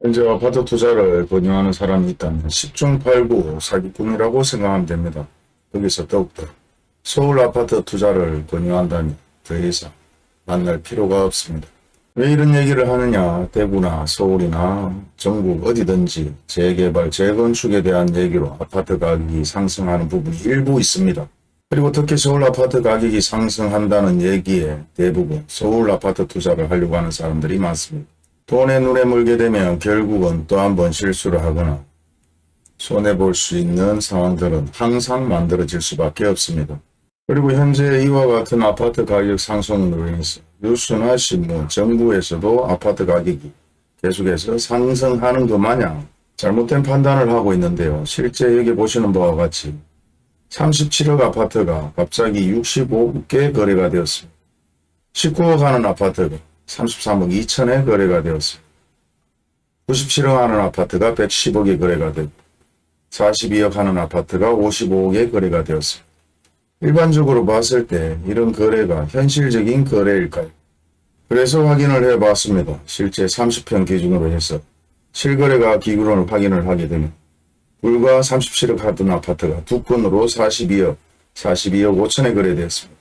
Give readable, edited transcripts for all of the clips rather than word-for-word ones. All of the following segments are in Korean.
현재 아파트 투자를 권유하는 사람이 있다면 10중 8구 사기꾼이라고 생각하면 됩니다. 거기서 더욱더 서울 아파트 투자를 권유한다면 더 이상 만날 필요가 없습니다. 왜 이런 얘기를 하느냐? 대구나 서울이나 전국 어디든지 재개발, 재건축에 대한 얘기로 아파트 가격이 상승하는 부분이 일부 있습니다. 그리고 특히 서울 아파트 가격이 상승한다는 얘기에 대부분 서울 아파트 투자를 하려고 하는 사람들이 많습니다. 돈에 눈에 물게 되면 결국은 또 한 번 실수를 하거나 손해볼 수 있는 상황들은 항상 만들어질 수밖에 없습니다. 그리고 현재 이와 같은 아파트 가격 상승으로 인해서 뉴스나 신문, 정부에서도 아파트 가격이 계속해서 상승하는 것 마냥 잘못된 판단을 하고 있는데요. 실제 여기 보시는 바와 같이 37억 아파트가 갑자기 65개 거래가 되었습니다. 19억 하는 아파트가 33억 2천에 거래가 되었습니다. 97억 하는 아파트가 110억에 거래가 되고 42억 하는 아파트가 55억에 거래가 되었습니다. 일반적으로 봤을 때 이런 거래가 현실적인 거래일까요? 그래서 확인을 해봤습니다. 실제 30평 기준으로 해서 실거래가 기준으로 확인을 하게 되면 불과 37억 하던 아파트가 두 건으로 42억 5천에 거래되었습니다.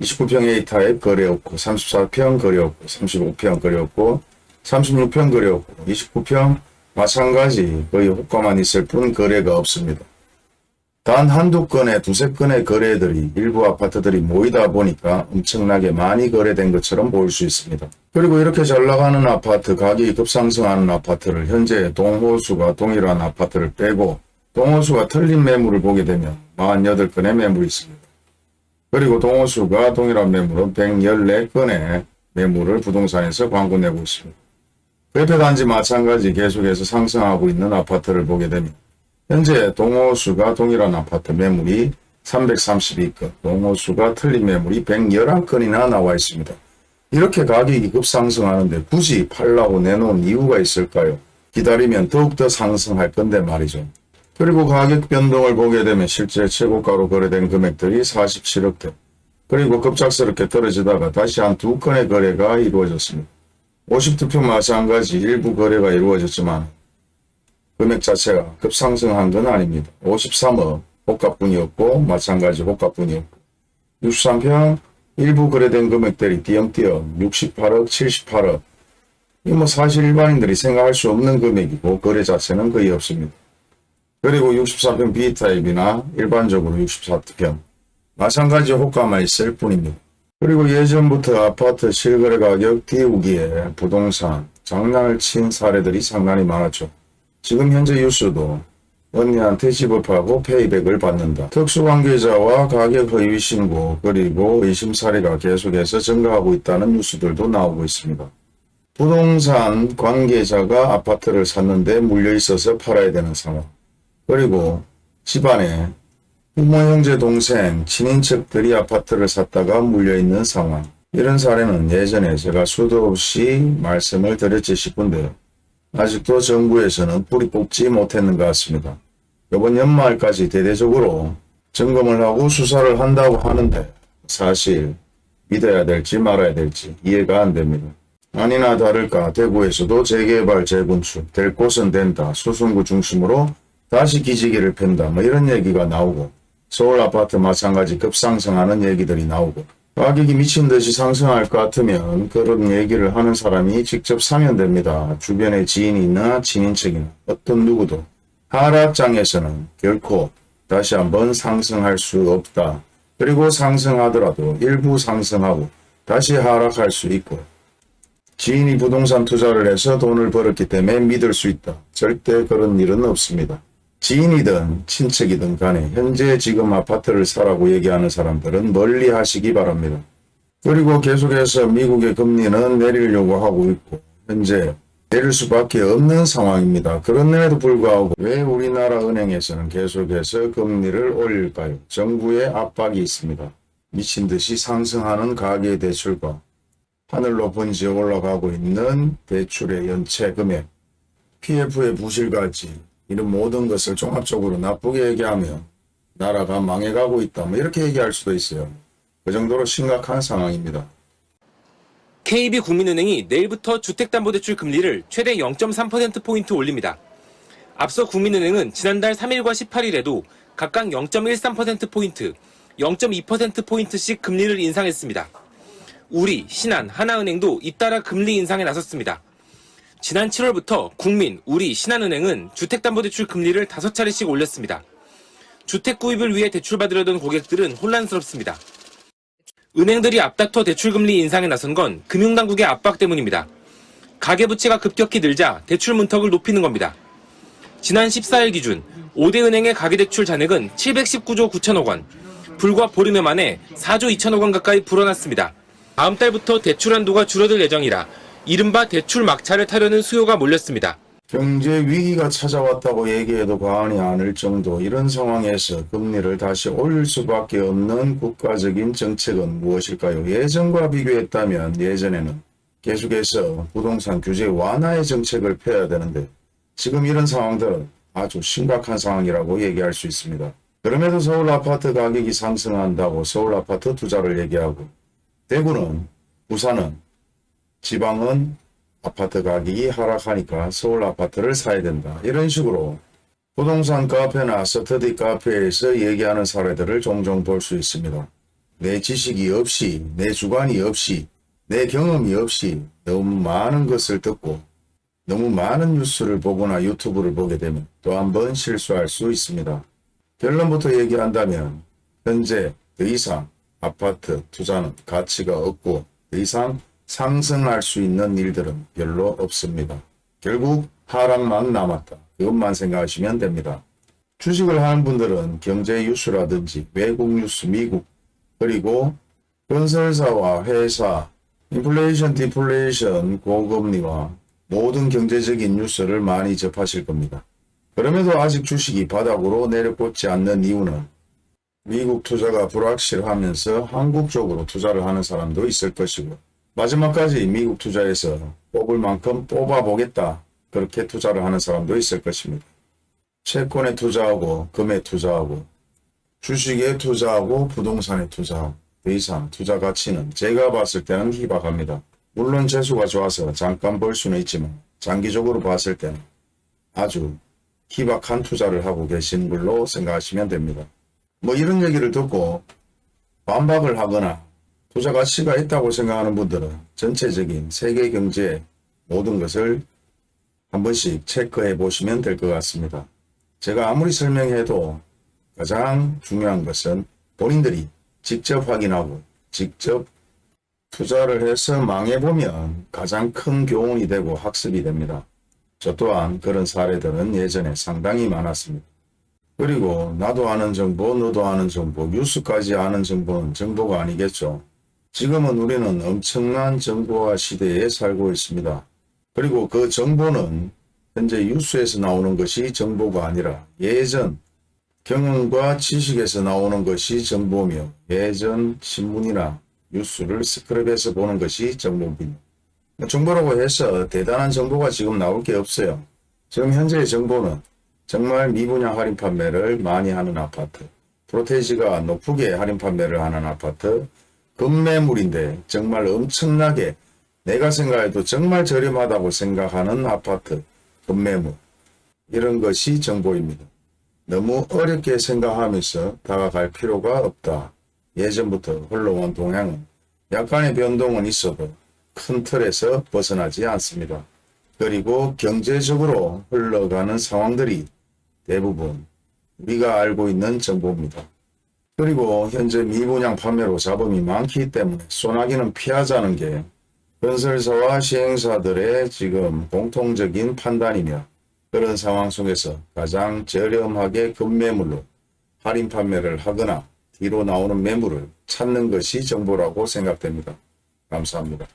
29평 A타입 거래 없고 34평 거래 없고 35평 거래 없고 36평 거래 없고 29평 마찬가지 거의 호가만 있을 뿐 거래가 없습니다. 단 한두 건에 두세 건의 거래들이 일부 아파트들이 모이다 보니까 엄청나게 많이 거래된 것처럼 보일 수 있습니다. 그리고 이렇게 잘 나가는 아파트, 가격이 급상승하는 아파트를 현재 동호수가 동일한 아파트를 빼고 동호수가 틀린 매물을 보게 되면 48건의 매물이 있습니다. 그리고 동호수가 동일한 매물은 114건의 매물을 부동산에서 광고 내고 있습니다. 그 옆에 단지 마찬가지 계속해서 상승하고 있는 아파트를 보게 되면 현재 동호수가 동일한 아파트 매물이 332건, 동호수가 틀린 매물이 111건이나 나와 있습니다. 이렇게 가격이 급상승하는데 굳이 팔라고 내놓은 이유가 있을까요? 기다리면 더욱더 상승할 건데 말이죠. 그리고 가격 변동을 보게 되면 실제 최고가로 거래된 금액들이 47억대, 그리고 급작스럽게 떨어지다가 다시 한 두 건의 거래가 이루어졌습니다. 52평 마찬가지 일부 거래가 이루어졌지만 금액 자체가 급상승한 건 아닙니다. 53억 호가뿐이었고 마찬가지 호가뿐이었고 63평 일부 거래된 금액들이 띄엄띄엄 68억 78억 이 사실 일반인들이 생각할 수 없는 금액이고 거래 자체는 거의 없습니다. 그리고 64평 B타입이나 일반적으로 64평 마찬가지 호가만 있을 뿐입니다. 그리고 예전부터 아파트 실거래 가격 띄우기에 부동산 장난을 친 사례들이 상당히 많았죠. 지금 현재 뉴스도 언니한테 집을 팔고 페이백을 받는다. 특수관계자와 가격 허위 신고 그리고 의심 사례가 계속해서 증가하고 있다는 뉴스들도 나오고 있습니다. 부동산 관계자가 아파트를 샀는데 물려 있어서 팔아야 되는 상황. 그리고 집안에 부모, 형제, 동생, 친인척들이 아파트를 샀다가 물려있는 상황. 이런 사례는 예전에 제가 수도 없이 말씀을 드렸지 싶은데요. 아직도 정부에서는 뿌리 뽑지 못했는 것 같습니다. 이번 연말까지 대대적으로 점검을 하고 수사를 한다고 하는데 사실 믿어야 될지 말아야 될지 이해가 안 됩니다. 아니나 다를까 대구에서도 재개발 재건축 될 곳은 된다. 수성구 중심으로 다시 기지개를 편다. 이런 얘기가 나오고 서울 아파트 마찬가지 급상승하는 얘기들이 나오고 가격이 미친 듯이 상승할 것 같으면 그런 얘기를 하는 사람이 직접 사면 됩니다. 주변에 지인이나 친인척이나 어떤 누구도 하락장에서는 결코 다시 한번 상승할 수 없다. 그리고 상승하더라도 일부 상승하고 다시 하락할 수 있고 지인이 부동산 투자를 해서 돈을 벌었기 때문에 믿을 수 있다. 절대 그런 일은 없습니다. 지인이든 친척이든 간에 현재 지금 아파트를 사라고 얘기하는 사람들은 멀리 하시기 바랍니다. 그리고 계속해서 미국의 금리는 내리려고 하고 있고 현재 내릴 수밖에 없는 상황입니다. 그런데도 불구하고 왜 우리나라 은행에서는 계속해서 금리를 올릴까요? 정부의 압박이 있습니다. 미친 듯이 상승하는 가계대출과 하늘 높은 지에 올라가고 있는 대출의 연체 금액, PF의 부실까지 이런 모든 것을 종합적으로 나쁘게 얘기하면 나라가 망해가고 있다. 이렇게 얘기할 수도 있어요. 그 정도로 심각한 상황입니다. KB국민은행이 내일부터 주택담보대출 금리를 최대 0.3%포인트 올립니다. 앞서 국민은행은 지난달 3일과 18일에도 각각 0.13%포인트, 0.2%포인트씩 금리를 인상했습니다. 우리, 신한, 하나은행도 잇따라 금리 인상에 나섰습니다. 지난 7월부터 국민, 우리, 신한은행은 주택담보대출 금리를 5차례씩 올렸습니다. 주택 구입을 위해 대출받으려던 고객들은 혼란스럽습니다. 은행들이 앞다퉈 대출금리 인상에 나선 건 금융당국의 압박 때문입니다. 가계부채가 급격히 늘자 대출 문턱을 높이는 겁니다. 지난 14일 기준 5대 은행의 가계대출 잔액은 719조 9천억 원, 불과 보름여 만에 4조 2천억 원 가까이 불어났습니다. 다음 달부터 대출 한도가 줄어들 예정이라 이른바 대출 막차를 타려는 수요가 몰렸습니다. 경제 위기가 찾아왔다고 얘기해도 과언이 아닐 정도 이런 상황에서 금리를 다시 올릴 수밖에 없는 국가적인 정책은 무엇일까요? 예전과 비교했다면 예전에는 계속해서 부동산 규제 완화의 정책을 펴야 되는데 지금 이런 상황들은 아주 심각한 상황이라고 얘기할 수 있습니다. 그럼에도 서울 아파트 가격이 상승한다고 서울 아파트 투자를 얘기하고 대구는, 부산은, 지방은 아파트 가격이 하락하니까 서울 아파트를 사야 된다. 이런 식으로 부동산 카페나 스터디 카페에서 얘기하는 사례들을 종종 볼 수 있습니다. 내 지식이 없이, 내 주관이 없이, 내 경험이 없이 너무 많은 것을 듣고 너무 많은 뉴스를 보거나 유튜브를 보게 되면 또 한 번 실수할 수 있습니다. 결론부터 얘기한다면 현재 더 이상 아파트 투자는 가치가 없고 더 이상 상승할 수 있는 일들은 별로 없습니다. 결국 하락만 남았다. 그것만 생각하시면 됩니다. 주식을 하는 분들은 경제 뉴스라든지 외국 뉴스, 미국, 그리고 건설사와 회사, 인플레이션, 디플레이션, 고금리와 모든 경제적인 뉴스를 많이 접하실 겁니다. 그럼에도 아직 주식이 바닥으로 내려꽂지 않는 이유는 미국 투자가 불확실하면서 한국 쪽으로 투자를 하는 사람도 있을 것이고 마지막까지 미국 투자에서 뽑을 만큼 뽑아보겠다. 그렇게 투자를 하는 사람도 있을 것입니다. 채권에 투자하고 금에 투자하고 주식에 투자하고 부동산에 투자하고 더 이상 투자 가치는 제가 봤을 때는 희박합니다. 물론 재수가 좋아서 잠깐 볼 수는 있지만 장기적으로 봤을 때는 아주 희박한 투자를 하고 계신 걸로 생각하시면 됩니다. 뭐 이런 얘기를 듣고 반박을 하거나 투자 가치가 있다고 생각하는 분들은 전체적인 세계 경제 모든 것을 한 번씩 체크해 보시면 될 것 같습니다. 제가 아무리 설명해도 가장 중요한 것은 본인들이 직접 확인하고 직접 투자를 해서 망해보면 가장 큰 교훈이 되고 학습이 됩니다. 저 또한 그런 사례들은 예전에 상당히 많았습니다. 그리고 나도 아는 정보, 너도 아는 정보, 뉴스까지 아는 정보는 정보가 아니겠죠. 지금은 우리는 엄청난 정보화 시대에 살고 있습니다. 그리고 그 정보는 현재 뉴스에서 나오는 것이 정보가 아니라 예전 경험과 지식에서 나오는 것이 정보며 예전 신문이나 뉴스를 스크랩해서 보는 것이 정보입니다. 정보라고 해서 대단한 정보가 지금 나올 게 없어요. 지금 현재의 정보는 정말 미분양 할인 판매를 많이 하는 아파트, 프로테이지가 높게 할인 판매를 하는 아파트, 급매물인데 정말 엄청나게 내가 생각해도 정말 저렴하다고 생각하는 아파트, 급매물, 이런 것이 정보입니다. 너무 어렵게 생각하면서 다가갈 필요가 없다. 예전부터 흘러온 동향은 약간의 변동은 있어도 큰 틀에서 벗어나지 않습니다. 그리고 경제적으로 흘러가는 상황들이 대부분 우리가 알고 있는 정보입니다. 그리고 현재 미분양 판매로 잡음이 많기 때문에 소나기는 피하자는 게 건설사와 시행사들의 지금 공통적인 판단이며 그런 상황 속에서 가장 저렴하게 급매물로 할인 판매를 하거나 뒤로 나오는 매물을 찾는 것이 정보라고 생각됩니다. 감사합니다.